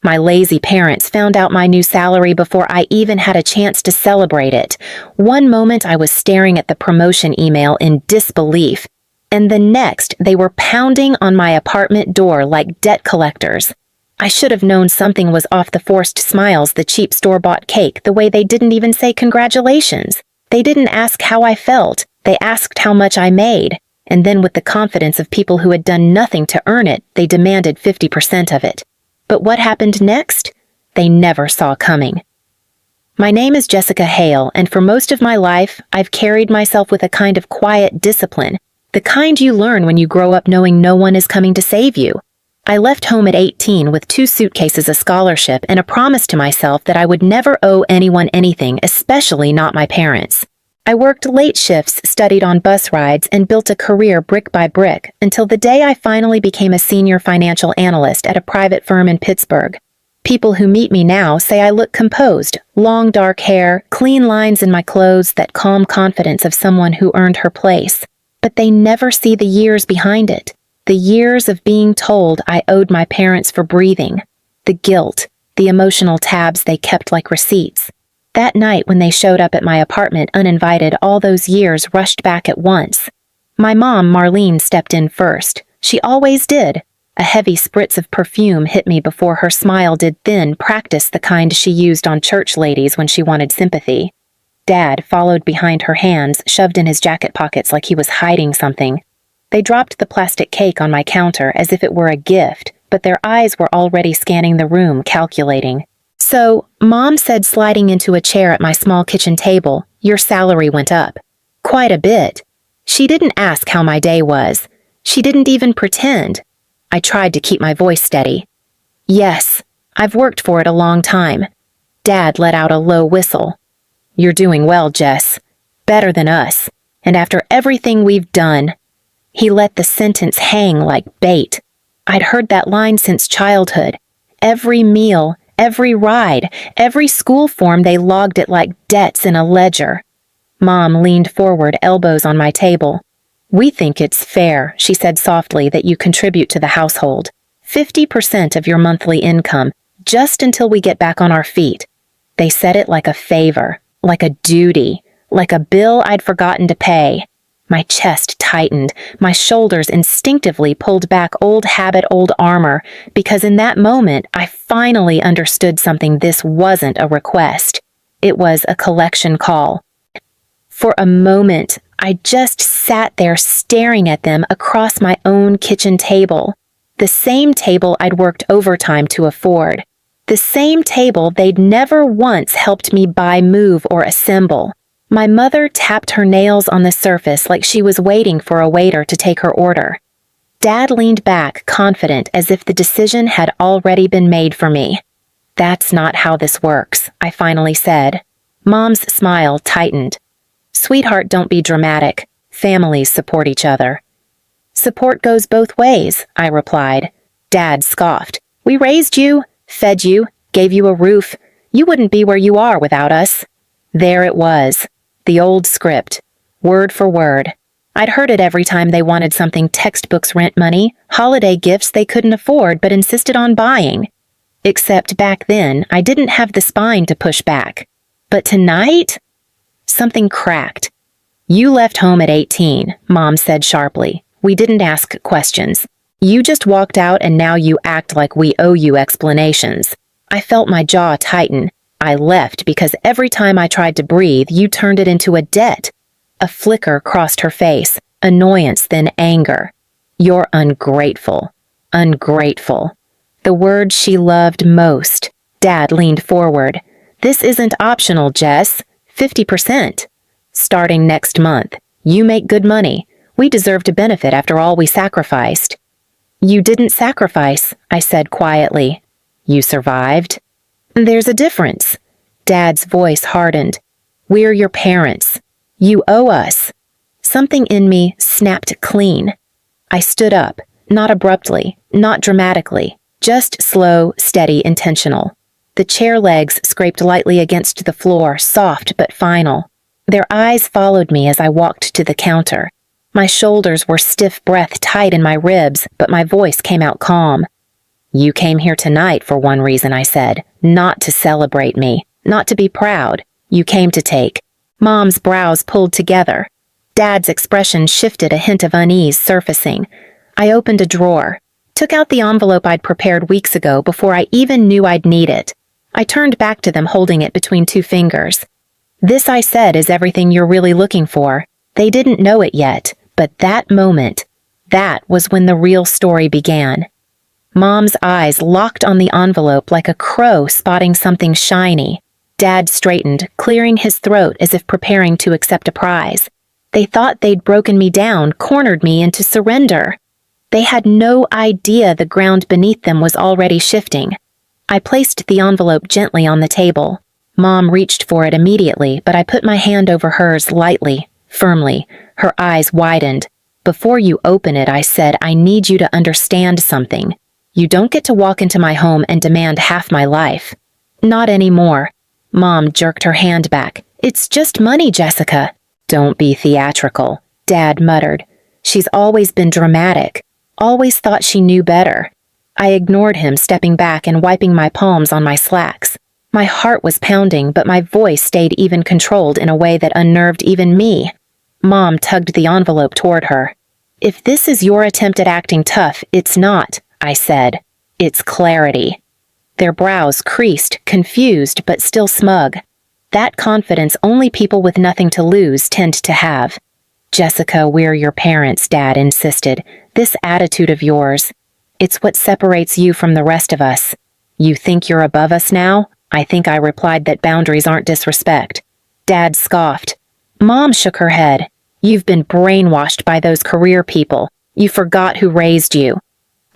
My lazy parents found out my new salary before I even had a chance to celebrate it. One moment I was staring at the promotion email in disbelief, and the next they were pounding on my apartment door like debt collectors. I should have known something was off. The forced smiles, the cheap store-bought cake, the way they didn't even say congratulations. They didn't ask how I felt, they asked how much I made, and then with the confidence of people who had done nothing to earn it, they demanded 50% of it. But what happened next? They never saw coming. My name is Jessica Hale, and for most of my life, I've carried myself with a kind of quiet discipline, the kind you learn when you grow up knowing no one is coming to save you. I left home at 18 with 2 suitcases, a scholarship, and a promise to myself that I would never owe anyone anything, especially not my parents. I worked late shifts, studied on bus rides, and built a career brick by brick until the day I finally became a senior financial analyst at a private firm in Pittsburgh. People who meet me now say I look composed, long dark hair, clean lines in my clothes, that calm confidence of someone who earned her place. But they never see the years behind it, the years of being told I owed my parents for breathing, the guilt, the emotional tabs they kept like receipts. That night when they showed up at my apartment uninvited, all those years rushed back at once. My mom, Marlene, stepped in first. She always did. A heavy spritz of perfume hit me before her smile did thin practice, the kind she used on church ladies when she wanted sympathy. Dad followed behind her, hands shoved in his jacket pockets like he was hiding something. They dropped the plastic cake on my counter as if it were a gift, but their eyes were already scanning the room, calculating. "So," Mom said, sliding into a chair at my small kitchen table, "your salary went up." "Quite a bit." She didn't ask how my day was. She didn't even pretend. I tried to keep my voice steady. "Yes, I've worked for it a long time." Dad let out a low whistle. "You're doing well, Jess. Better than us. And after everything we've done." He let the sentence hang like bait. I'd heard that line since childhood. Every meal, every ride, every school form, they logged it like debts in a ledger. Mom leaned forward, elbows on my table. "We think it's fair," she said softly, "that you contribute to the household. 50% of your monthly income, just until we get back on our feet." They said it like a favor, like a duty, like a bill I'd forgotten to pay. My chest tightened, my shoulders instinctively pulled back, old habit, old armor, because in that moment I finally understood something. This wasn't a request. It was a collection call. For a moment, I just sat there staring at them across my own kitchen table. The same table I'd worked overtime to afford. The same table they'd never once helped me buy, move, or assemble. My mother tapped her nails on the surface like she was waiting for a waiter to take her order. Dad leaned back, confident, as if the decision had already been made for me. "That's not how this works," I finally said. Mom's smile tightened. "Sweetheart, don't be dramatic. Families support each other." "Support goes both ways," I replied. Dad scoffed. "We raised you, fed you, gave you a roof. You wouldn't be where you are without us." There it was. The old script, word for word. I'd heard it every time they wanted something: textbooks, rent money, holiday gifts they couldn't afford but insisted on buying. Except back then, I didn't have the spine to push back. But tonight? Something cracked. "You left home at 18, Mom said sharply. "We didn't ask questions. You just walked out and now you act like we owe you explanations." I felt my jaw tighten. "I left because every time I tried to breathe, you turned it into a debt." A flicker crossed her face, annoyance, then anger. "You're ungrateful. Ungrateful." The word she loved most. Dad leaned forward. "This isn't optional, Jess. 50%. Starting next month. You make good money. We deserve to benefit after all we sacrificed." "You didn't sacrifice," I said quietly. "You survived." "There's a difference." Dad's voice hardened. "We're your parents. You owe us." Something in me snapped clean. I stood up, not abruptly, not dramatically, just slow, steady, intentional. The chair legs scraped lightly against the floor, soft but final. Their eyes followed me as I walked to the counter. My shoulders were stiff, breath tight in my ribs, but my voice came out calm. You came here tonight for one reason, I said. Not to celebrate me. Not to be proud. You came to take. Mom's brows pulled together. Dad's expression shifted, a hint of unease surfacing. I opened a drawer. Took out the envelope I'd prepared weeks ago before I even knew I'd need it. I turned back to them, holding it between two fingers. This, I said, is everything you're really looking for. They didn't know it yet, but that moment, that was when the real story began. Mom's eyes locked on the envelope like a crow spotting something shiny. Dad straightened, clearing his throat as if preparing to accept a prize. They thought they'd broken me down, cornered me into surrender. They had no idea the ground beneath them was already shifting. I placed the envelope gently on the table. Mom reached for it immediately, but I put my hand over hers lightly, firmly. Her eyes widened. Before you open it, I said, I need you to understand something. You don't get to walk into my home and demand half my life. Not anymore. Mom jerked her hand back. It's just money, Jessica. Don't be theatrical, Dad muttered. She's always been dramatic. Always thought she knew better. I ignored him, stepping back and wiping my palms on my slacks. My heart was pounding, but my voice stayed even controlled in a way that unnerved even me. Mom tugged the envelope toward her. If this is your attempt at acting tough, it's not, I said. It's clarity. Their brows creased, confused but still smug. That confidence only people with nothing to lose tend to have. Jessica, we're your parents, Dad insisted. This attitude of yours, it's what separates you from the rest of us. You think you're above us now? I think I replied that boundaries aren't disrespect. Dad scoffed. Mom shook her head. You've been brainwashed by those career people. You forgot who raised you.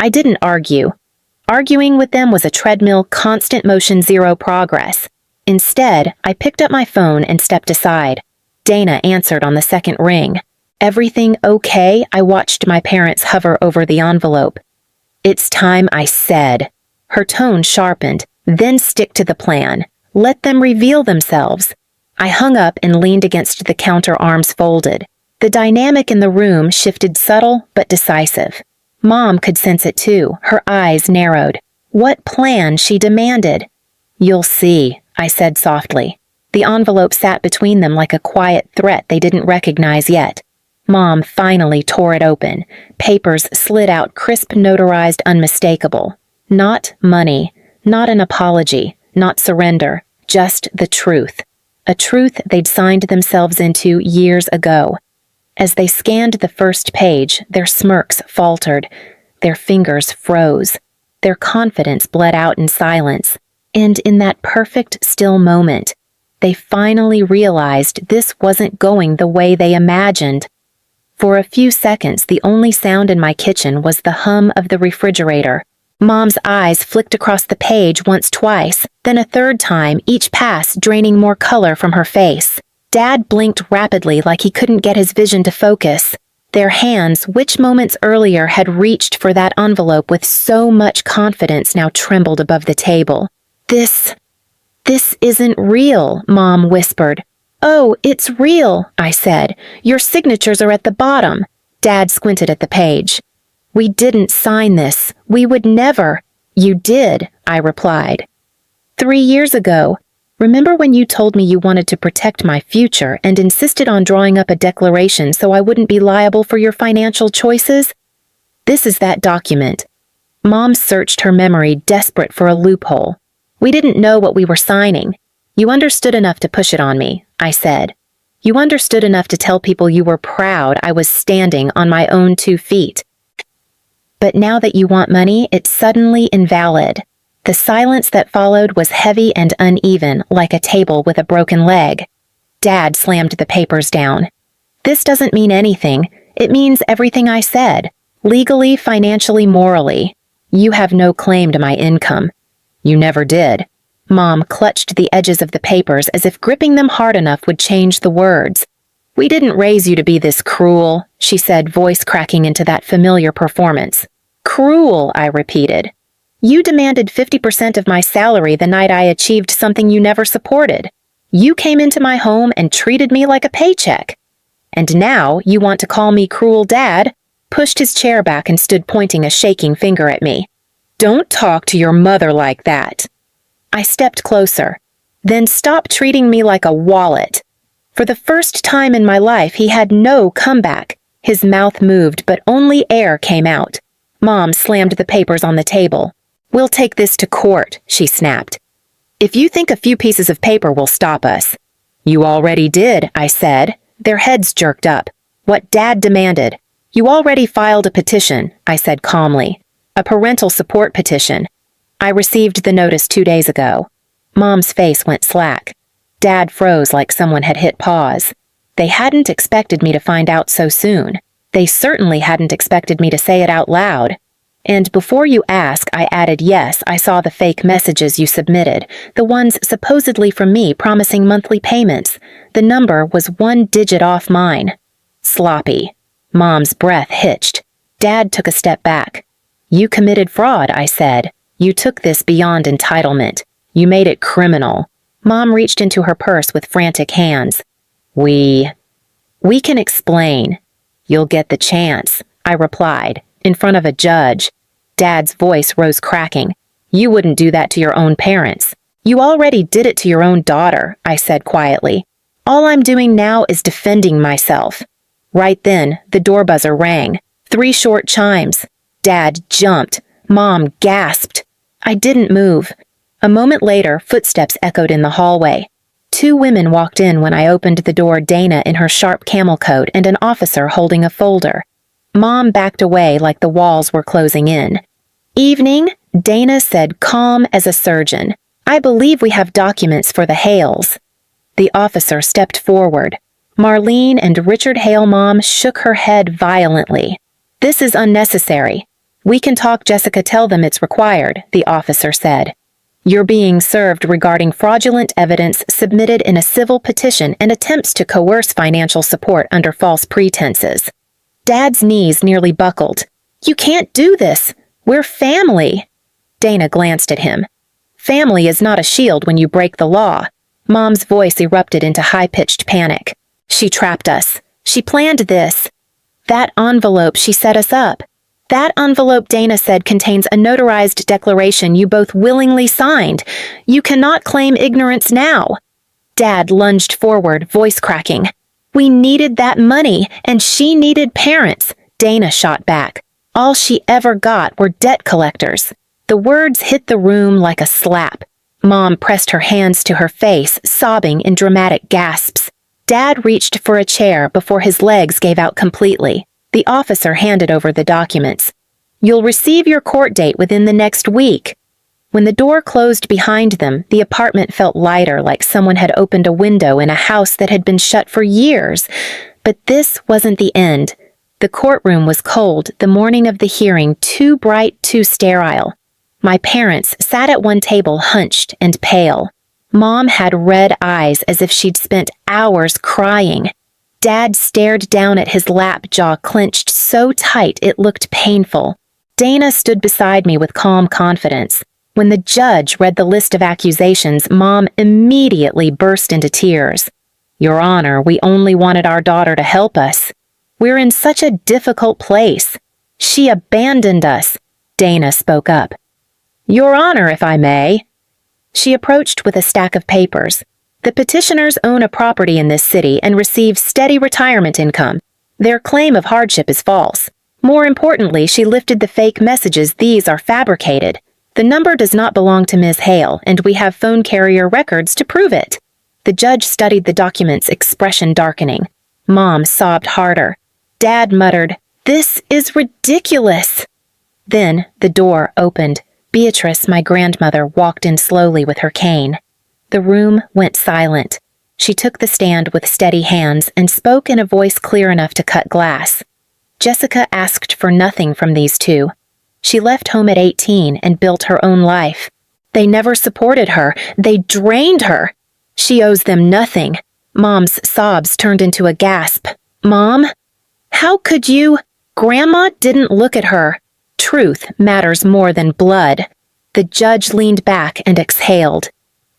I didn't argue. Arguing with them was a treadmill, constant motion, zero progress. Instead, I picked up my phone and stepped aside. Dana answered on the second ring. Everything okay? I watched my parents hover over the envelope. It's time, I said. Her tone sharpened. Then stick to the plan. Let them reveal themselves. I hung up and leaned against the counter, arms folded. The dynamic in the room shifted, subtle but decisive. Mom could sense it too. Her eyes narrowed. What plan, she demanded. You'll see, I said softly. The envelope sat between them like a quiet threat they didn't recognize yet. Mom finally tore it open. Papers slid out, crisp, notarized, unmistakable. Not money, not an apology, not surrender, just the truth. A truth they'd signed themselves into years ago. As they scanned the first page, their smirks faltered. Their fingers froze. Their confidence bled out in silence. And in that perfect, still moment, they finally realized this wasn't going the way they imagined. For a few seconds, the only sound in my kitchen was the hum of the refrigerator. Mom's eyes flicked across the page once, twice, then a third time, each pass draining more color from her face. Dad blinked rapidly like he couldn't get his vision to focus. Their hands, which moments earlier had reached for that envelope with so much confidence, now trembled above the table. This isn't real, Mom whispered. Oh, it's real, I said. Your signatures are at the bottom. Dad squinted at the page. We didn't sign this. We would never. You did, I replied. 3 years ago. Remember when you told me you wanted to protect my future and insisted on drawing up a declaration so I wouldn't be liable for your financial choices? This is that document. Mom searched her memory, desperate for a loophole. We didn't know what we were signing. You understood enough to push it on me, I said. You understood enough to tell people you were proud I was standing on my own 2 feet. But now that you want money, it's suddenly invalid. The silence that followed was heavy and uneven, like a table with a broken leg. Dad slammed the papers down. This doesn't mean anything. It means everything I said. Legally, financially, morally. You have no claim to my income. You never did. Mom clutched the edges of the papers as if gripping them hard enough would change the words. We didn't raise you to be this cruel, she said, voice cracking into that familiar performance. Cruel, I repeated. You demanded 50% of my salary the night I achieved something you never supported. You came into my home and treated me like a paycheck. And now you want to call me cruel, Dad? Pushed his chair back and stood pointing a shaking finger at me. Don't talk to your mother like that. I stepped closer. Then stop treating me like a wallet. For the first time in my life, he had no comeback. His mouth moved, but only air came out. Mom slammed the papers on the table. We'll take this to court, she snapped. If you think a few pieces of paper will stop us. You already did, I said. Their heads jerked up. What Dad demanded. You already filed a petition, I said calmly. A parental support petition. I received the notice 2 days ago. Mom's face went slack. Dad froze like someone had hit pause. They hadn't expected me to find out so soon. They certainly hadn't expected me to say it out loud. And before you ask, I added, yes, I saw the fake messages you submitted, the ones supposedly from me promising monthly payments. The number was 1 digit off mine. Sloppy. Mom's breath hitched. Dad took a step back. You committed fraud, I said. You took this beyond entitlement. You made it criminal. Mom reached into her purse with frantic hands. We can explain. You'll get the chance, I replied, in front of a judge. Dad's voice rose cracking. You wouldn't do that to your own parents. You already did it to your own daughter, I said quietly. All I'm doing now is defending myself. Right then, the door buzzer rang. 3 short chimes. Dad jumped. Mom gasped. I didn't move. A moment later, footsteps echoed in the hallway. 2 women walked in when I opened the door, Dana in her sharp camel coat and an officer holding a folder. Mom backed away like the walls were closing in. Evening, Dana said, calm as a surgeon. I believe we have documents for the Hales. The officer stepped forward. Marlene and Richard Hale mom shook her head violently. This is unnecessary. We can talk, Jessica, tell them it's required, the officer said. You're being served regarding fraudulent evidence submitted in a civil petition and attempts to coerce financial support under false pretenses. Dad's knees nearly buckled. You can't do this. We're family. Dana glanced at him. Family is not a shield when you break the law. Mom's voice erupted into high-pitched panic. She trapped us. She planned this. That envelope, she set us up. That envelope, Dana said, contains a notarized declaration you both willingly signed. You cannot claim ignorance now. Dad lunged forward, voice cracking. We needed that money, and she needed parents, Dana shot back. All she ever got were debt collectors. The words hit the room like a slap. Mom pressed her hands to her face, sobbing in dramatic gasps. Dad reached for a chair before his legs gave out completely. The officer handed over the documents. You'll receive your court date within the next week. When the door closed behind them, the apartment felt lighter, like someone had opened a window in a house that had been shut for years. But this wasn't the end. The courtroom was cold, the morning of the hearing too bright, too sterile. My parents sat at one table hunched and pale. Mom had red eyes as if she'd spent hours crying. Dad stared down at his lap, jaw clenched so tight it looked painful. Dana stood beside me with calm confidence. When the judge read the list of accusations, Mom immediately burst into tears. Your Honor, we only wanted our daughter to help us. We're in such a difficult place. She abandoned us. Dana spoke up. Your Honor, if I may. She approached with a stack of papers. The petitioners own a property in this city and receive steady retirement income. Their claim of hardship is false. More importantly, she lifted the fake messages. These are fabricated. The number does not belong to Ms. Hale, and we have phone carrier records to prove it. The judge studied the documents, expression darkening. Mom sobbed harder. Dad muttered, "This is ridiculous." Then the door opened. Beatrice, my grandmother, walked in slowly with her cane. The room went silent. She took the stand with steady hands and spoke in a voice clear enough to cut glass. Jessica asked for nothing from these two. She left home at 18 and built her own life. They never supported her. They drained her. She owes them nothing. Mom's sobs turned into a gasp. Mom? How could you? Grandma didn't look at her. Truth matters more than blood. The judge leaned back and exhaled.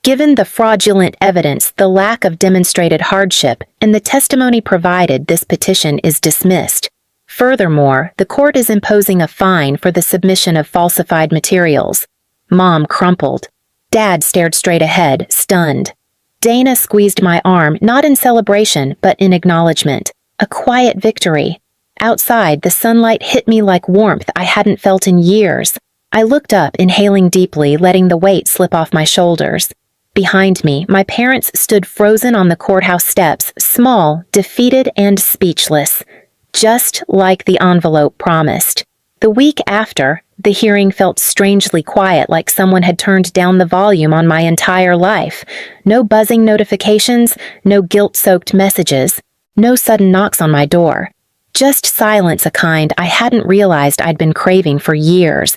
Given the fraudulent evidence, the lack of demonstrated hardship, and the testimony provided, this petition is dismissed. Furthermore, the court is imposing a fine for the submission of falsified materials. Mom crumpled. Dad stared straight ahead, stunned. Dana squeezed my arm, not in celebration, but in acknowledgement. A quiet victory. Outside, the sunlight hit me like warmth I hadn't felt in years. I looked up, inhaling deeply, letting the weight slip off my shoulders. Behind me, my parents stood frozen on the courthouse steps, small, defeated, and speechless. Just like the envelope promised. The week after, the hearing felt strangely quiet, like someone had turned down the volume on my entire life. No buzzing notifications, no guilt-soaked messages, no sudden knocks on my door. Just silence, a kind I hadn't realized I'd been craving for years.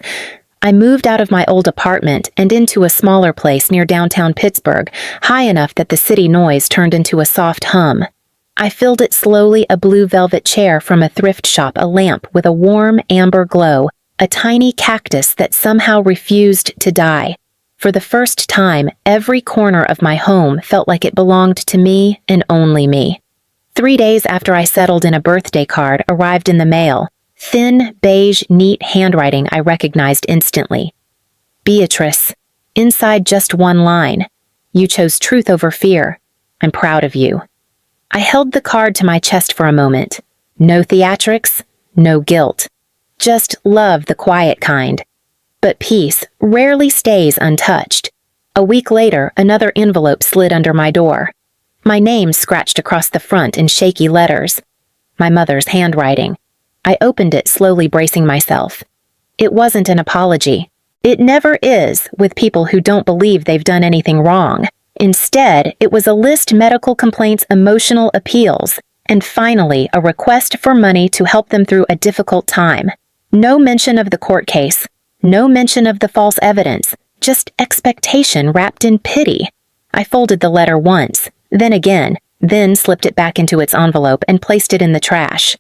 I moved out of my old apartment and into a smaller place near downtown Pittsburgh, high enough that the city noise turned into a soft hum. I filled it slowly, a blue velvet chair from a thrift shop, a lamp with a warm amber glow, a tiny cactus that somehow refused to die. For the first time, every corner of my home felt like it belonged to me and only me. 3 days after I settled in, a birthday card arrived in the mail. Thin, beige, neat handwriting I recognized instantly. Beatrice. Inside just one line. You chose truth over fear. I'm proud of you. I held the card to my chest for a moment. No theatrics, no guilt. Just love, the quiet kind. But peace rarely stays untouched. A week later, another envelope slid under my door. My name scratched across the front in shaky letters. My mother's handwriting. I opened it, slowly bracing myself. It wasn't an apology. It never is with people who don't believe they've done anything wrong. Instead, it was a list: medical complaints, emotional appeals, and finally, a request for money to help them through a difficult time. No mention of the court case. No mention of the false evidence. Just expectation wrapped in pity. I folded the letter once, then again, then slipped it back into its envelope and placed it in the trash.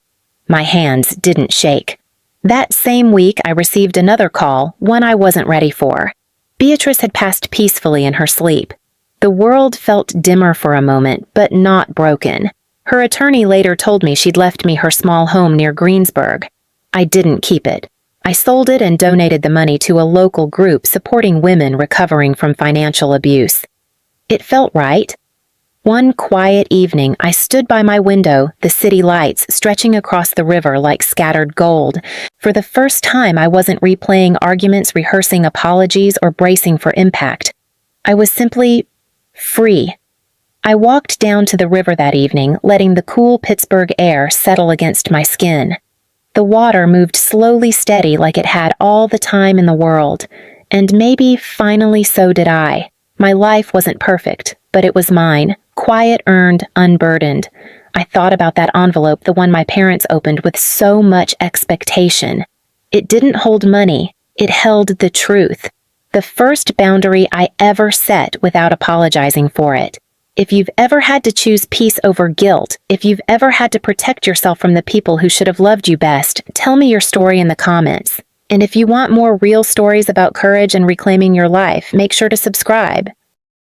My hands didn't shake. That same week, I received another call, one I wasn't ready for. Beatrice had passed peacefully in her sleep. The world felt dimmer for a moment, but not broken. Her attorney later told me she'd left me her small home near Greensburg. I didn't keep it. I sold it and donated the money to a local group supporting women recovering from financial abuse. It felt right. One quiet evening, I stood by my window, the city lights stretching across the river like scattered gold. For the first time, I wasn't replaying arguments, rehearsing apologies, or bracing for impact. I was simply free. I walked down to the river that evening, letting the cool Pittsburgh air settle against my skin. The water moved slowly, steady, like it had all the time in the world. And maybe, finally, so did I. My life wasn't perfect, but it was mine. Quiet, earned, unburdened. I thought about that envelope, the one my parents opened with so much expectation. It didn't hold money. It held the truth. The first boundary I ever set without apologizing for it. If you've ever had to choose peace over guilt, if you've ever had to protect yourself from the people who should have loved you best, tell me your story in the comments. And if you want more real stories about courage and reclaiming your life, make sure to subscribe.